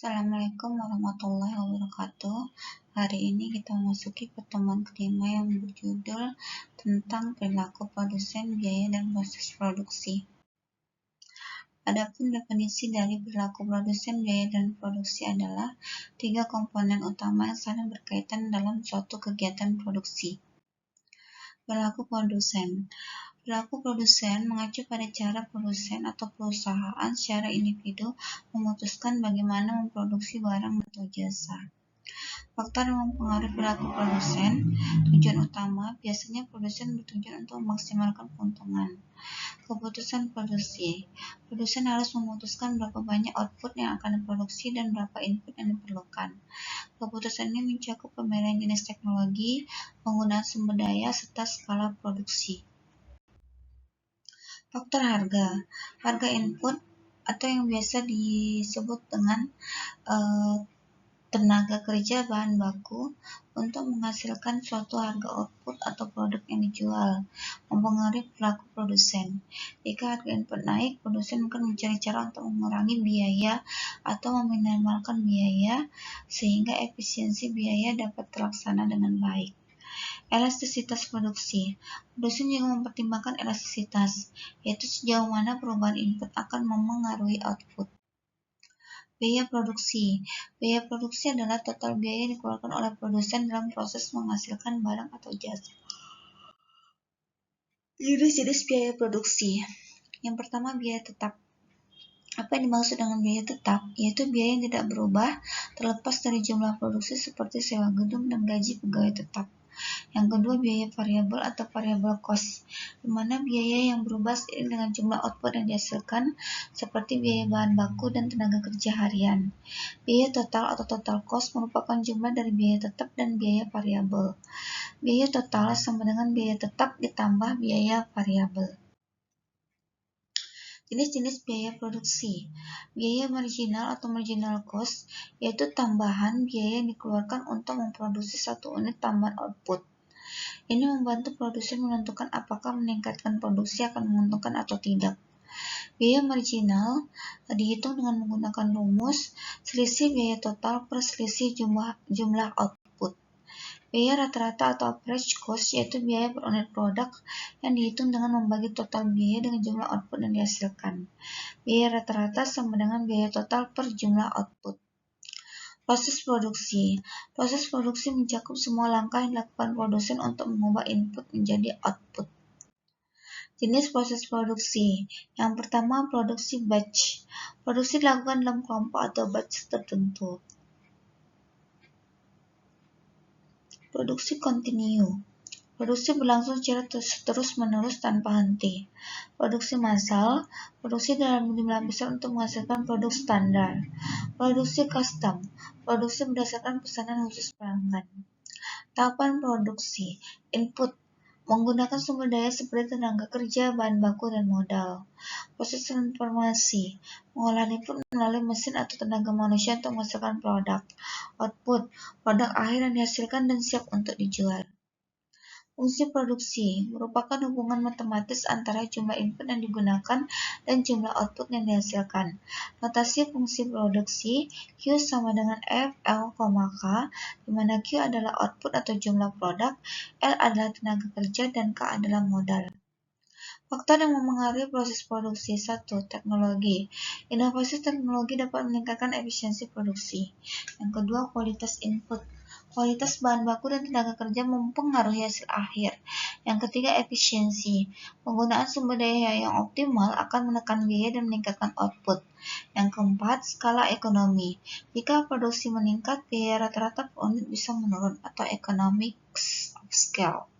Assalamualaikum warahmatullahi wabarakatuh. Hari ini kita memasuki pertemuan kelima yang berjudul tentang perilaku produsen, biaya, dan proses produksi. Adapun definisi dari perilaku produsen, biaya, dan produksi adalah tiga komponen utama yang saling berkaitan dalam suatu kegiatan produksi. Perilaku produsen. Perilaku produsen mengacu pada cara produsen atau perusahaan secara individu memutuskan bagaimana memproduksi barang atau jasa. Faktor yang mempengaruhi perilaku produsen. Tujuan utama, biasanya produsen bertujuan untuk memaksimalkan keuntungan. Keputusan produksi. Produsen harus memutuskan berapa banyak output yang akan diproduksi dan berapa input yang diperlukan. Keputusan ini mencakup pemilihan jenis teknologi, penggunaan sumber daya, serta skala produksi. Faktor harga. Harga input atau yang biasa disebut dengan tenaga kerja bahan baku untuk menghasilkan suatu harga output atau produk yang dijual, mempengaruhi perilaku produsen. Jika harga input naik, produsen akan mencari cara untuk mengurangi biaya atau meminimalkan biaya sehingga efisiensi biaya dapat terlaksana dengan baik. Elastisitas produksi. Produsen juga mempertimbangkan elastisitas, yaitu sejauh mana perubahan input akan memengaruhi output. Biaya produksi. Biaya produksi adalah total biaya yang dikeluarkan oleh produsen dalam proses menghasilkan barang atau jasa. Jenis-jenis biaya produksi. Yang pertama, biaya tetap. Apa yang dimaksud dengan biaya tetap? Yaitu biaya yang tidak berubah terlepas dari jumlah produksi seperti sewa gedung dan gaji pegawai tetap. Yang kedua, biaya variabel atau variable cost, di mana biaya yang berubah seiring dengan jumlah output yang dihasilkan, seperti biaya bahan baku dan tenaga kerja harian. Biaya total atau total cost merupakan jumlah dari biaya tetap dan biaya variabel. Biaya total sama dengan biaya tetap ditambah biaya variabel. Jenis-jenis biaya produksi. Biaya marginal atau marginal cost, yaitu tambahan biaya yang dikeluarkan untuk memproduksi satu unit tambahan output. Ini membantu produsen menentukan apakah meningkatkan produksi akan menguntungkan atau tidak. Biaya marginal dihitung dengan menggunakan rumus selisih biaya total per selisih jumlah output. Biaya rata-rata atau average cost, yaitu biaya per unit produk yang dihitung dengan membagi total biaya dengan jumlah output yang dihasilkan. Biaya rata-rata sama dengan biaya total per jumlah output. Proses produksi. Proses produksi mencakup semua langkah yang dilakukan produsen untuk mengubah input menjadi output. Jenis proses produksi. Yang pertama, produksi batch. Produksi dilakukan dalam kelompok atau batch tertentu. Produksi kontinu. Produksi berlangsung secara terus-menerus tanpa henti. Produksi massal. Produksi dalam jumlah besar untuk menghasilkan produk standar. Produksi custom. Produksi berdasarkan pesanan khusus pelanggan. Tahapan produksi. Input. Menggunakan sumber daya seperti tenaga kerja, bahan baku, dan modal. Proses transformasi. Mengolah input melalui mesin atau tenaga manusia untuk menghasilkan produk. Output. Produk akhir yang dihasilkan dan siap untuk dijual. Fungsi produksi merupakan hubungan matematis antara jumlah input yang digunakan dan jumlah output yang dihasilkan. Notasi fungsi produksi, Q sama dengan F, L, K, di mana Q adalah output atau jumlah produk, L adalah tenaga kerja, dan K adalah modal. Faktor yang memengaruhi proses produksi. 1. Teknologi. Inovasi teknologi dapat meningkatkan efisiensi produksi. Yang kedua, kualitas input. Kualitas bahan baku dan tenaga kerja mempengaruhi hasil akhir. Yang ketiga, efisiensi. Penggunaan sumber daya yang optimal akan menekan biaya dan meningkatkan output. Yang keempat, skala ekonomi. Jika produksi meningkat, biaya rata-rata per unit bisa menurun atau economics of scale.